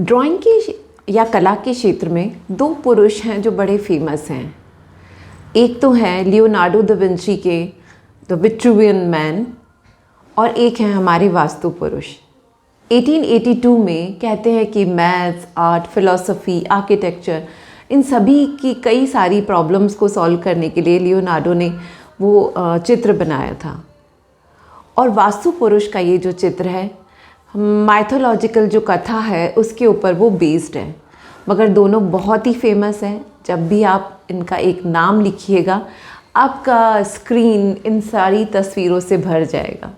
Drawing के या कला के क्षेत्र में दो पुरुष हैं जो बड़े फेमस हैं। एक तो हैं लियोनार्डो दा विंची के द विट्रुवियन मैन और एक हैं हमारे वास्तु पुरुष। 1882 में कहते हैं कि मैथ्स, आर्ट, फिलॉसफी, आर्किटेक्चर, इन सभी की कई सारी प्रॉब्लम्स को सॉल्व करने के लिए लियोनार्डो ने वो चित्र बनाया था। और वास्तु पुरुष का ये जो चित्र है, माइथोलॉजिकल जो कथा है उसके ऊपर वो बेस्ड है, मगर दोनों बहुत ही फेमस हैं। जब भी आप इनका एक नाम लिखिएगा, आपका स्क्रीन इन सारी तस्वीरों से भर जाएगा।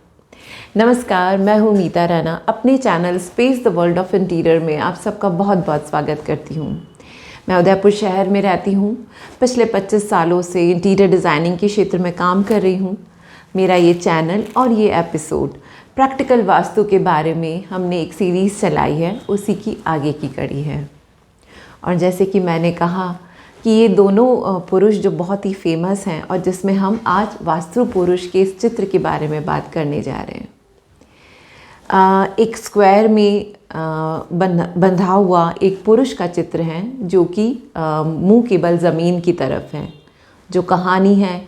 नमस्कार, मैं हूँ मीता राणा। अपने channel space the world of interior में आप सबका बहुत बहुत स्वागत करती हूँ। मैं उदयपुर शहर में रहती हूँ। पिछले 25 सालों से इंटीरियर डिज़ाइनिंग के क्षेत्र में काम कर रही हूँ। मेरा ये चैनल और ये एपिसोड प्रैक्टिकल वास्तु के बारे में हमने एक सीरीज़ चलाई है, उसी की आगे की कड़ी है। और जैसे कि मैंने कहा कि ये दोनों पुरुष जो बहुत ही फेमस हैं और जिसमें हम आज वास्तु पुरुष के इस चित्र के बारे में बात करने जा रहे हैं। एक स्क्वायर में बंधा हुआ एक पुरुष का चित्र है जो कि मुंह के बल ज़मीन की तरफ है। जो कहानी है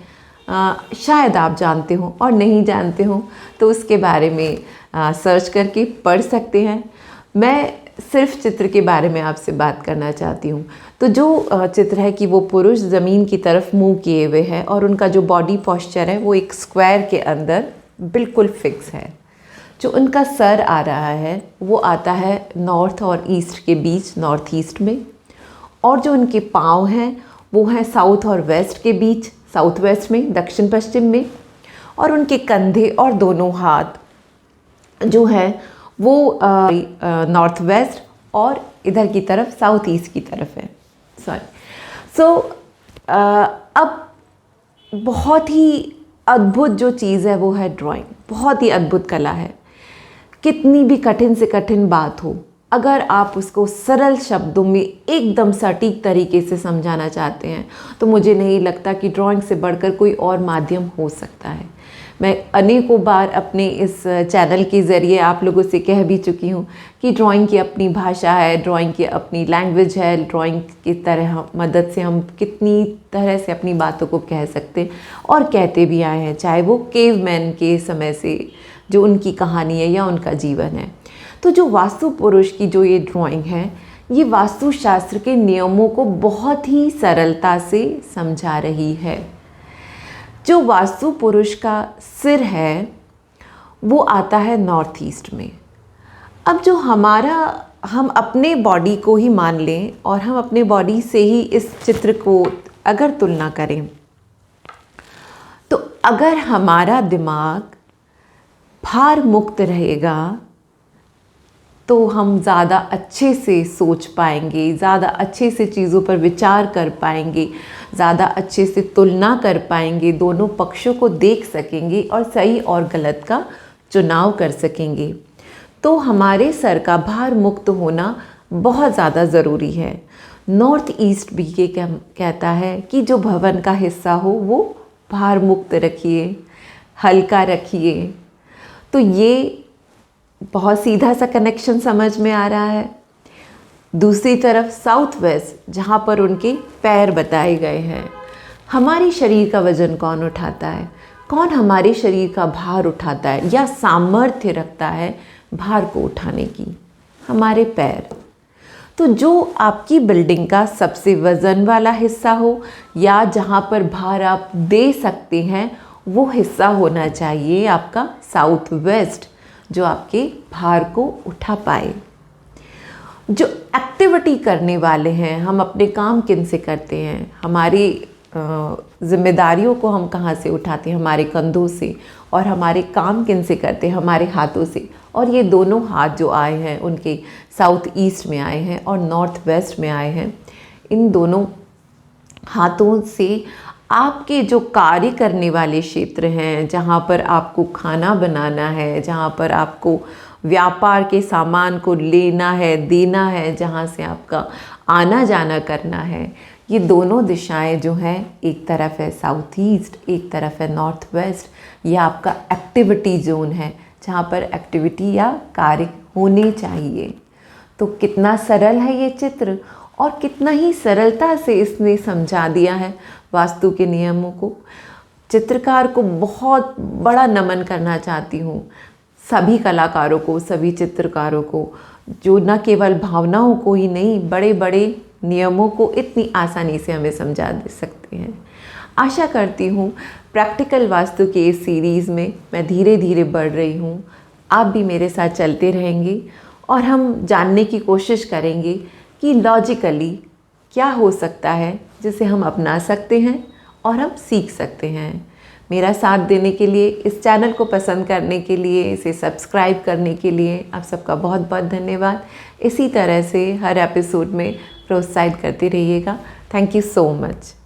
शायद आप जानते हो और नहीं जानते हो तो उसके बारे में सर्च करके पढ़ सकते हैं। मैं सिर्फ चित्र के बारे में आपसे बात करना चाहती हूँ। तो जो चित्र है कि वो पुरुष ज़मीन की तरफ मुंह किए हुए है और उनका जो बॉडी पोस्चर है वो एक स्क्वायर के अंदर बिल्कुल फिक्स है। जो उनका सर आ रहा है वो आता है नॉर्थ और ईस्ट के बीच, नॉर्थ ईस्ट में, और जो उनके पाँव हैं वो हैं साउथ और वेस्ट के बीच, साउथ वेस्ट में, दक्षिण पश्चिम में, और उनके कंधे और दोनों हाथ जो हैं वो नॉर्थ वेस्ट और इधर की तरफ साउथ ईस्ट की तरफ है। अब बहुत ही अद्भुत जो चीज़ है वो है ड्राइंग। बहुत ही अद्भुत कला है। कितनी भी कठिन से कठिन बात हो, अगर आप उसको सरल शब्दों में एकदम सटीक तरीके से समझाना चाहते हैं तो मुझे नहीं लगता कि ड्राइंग से बढ़कर कोई और माध्यम हो सकता है। मैं अनेकों बार अपने इस चैनल के ज़रिए आप लोगों से कह भी चुकी हूँ कि ड्राइंग की अपनी भाषा है, ड्राइंग की अपनी लैंग्वेज है। ड्राइंग की तरह मदद से हम कितनी तरह से अपनी बातों को कह सकते हैं और कहते भी आए हैं, चाहे वो केवमैन के समय से जो उनकी कहानी है या उनका जीवन है। तो जो वास्तु पुरुष की जो ये ड्राइंग है, ये वास्तुशास्त्र के नियमों को बहुत ही सरलता से समझा रही है। जो वास्तु पुरुष का सिर है वो आता है नॉर्थ ईस्ट में। अब जो हम अपने बॉडी को ही मान लें और हम अपने बॉडी से ही इस चित्र को अगर तुलना करें, तो अगर हमारा दिमाग भार मुक्त रहेगा तो हम ज़्यादा अच्छे से सोच पाएंगे, ज़्यादा अच्छे से चीज़ों पर विचार कर पाएंगे, ज़्यादा अच्छे से तुलना कर पाएंगे, दोनों पक्षों को देख सकेंगे और सही और गलत का चुनाव कर सकेंगे। तो हमारे सर का भार मुक्त होना बहुत ज़्यादा ज़रूरी है। नॉर्थ ईस्ट भी ये कहता है कि जो भवन का हिस्सा हो वो भार मुक्त रखिए, हल्का रखिए। तो ये बहुत सीधा सा कनेक्शन समझ में आ रहा है। दूसरी तरफ साउथ वेस्ट, जहाँ पर उनके पैर बताए गए हैं। हमारे शरीर का वज़न कौन उठाता है? कौन हमारे शरीर का भार उठाता है या सामर्थ्य रखता है भार को उठाने की? हमारे पैर। तो जो आपकी बिल्डिंग का सबसे वज़न वाला हिस्सा हो या जहाँ पर भार आप दे सकते हैं, वो हिस्सा होना चाहिए आपका साउथ वेस्ट, जो आपके भार को उठा पाए। जो एक्टिविटी करने वाले हैं, हम अपने काम किन से करते हैं, हमारी जिम्मेदारियों को हम कहाँ से उठाते हैं? हमारे कंधों से। और हमारे काम किन से करते हैं? हमारे हाथों से। और ये दोनों हाथ जो आए हैं उनके साउथ ईस्ट में आए हैं और नॉर्थ वेस्ट में आए हैं। इन दोनों हाथों से आपके जो कार्य करने वाले क्षेत्र हैं, जहाँ पर आपको खाना बनाना है, जहाँ पर आपको व्यापार के सामान को लेना है, देना है, जहाँ से आपका आना जाना करना है, ये दोनों दिशाएं जो हैं, एक तरफ है साउथ ईस्ट, एक तरफ है नॉर्थ वेस्ट। ये आपका एक्टिविटी जोन है, जहाँ पर एक्टिविटी या कार्य होने चाहिए। तो कितना सरल है ये चित्र और कितना ही सरलता से इसने समझा दिया है वास्तु के नियमों को। चित्रकार को बहुत बड़ा नमन करना चाहती हूँ, सभी कलाकारों को, सभी चित्रकारों को, जो न केवल भावनाओं को ही नहीं, बड़े बड़े नियमों को इतनी आसानी से हमें समझा दे सकते हैं। आशा करती हूँ प्रैक्टिकल वास्तु के इस सीरीज़ में मैं धीरे धीरे बढ़ रही हूँ, आप भी मेरे साथ चलते रहेंगे और हम जानने की कोशिश करेंगे कि लॉजिकली क्या हो सकता है जिसे हम अपना सकते हैं और हम सीख सकते हैं। मेरा साथ देने के लिए, इस चैनल को पसंद करने के लिए, इसे सब्सक्राइब करने के लिए आप सबका बहुत बहुत धन्यवाद। इसी तरह से हर एपिसोड में प्रोत्साहित करते रहिएगा। Thank you so much.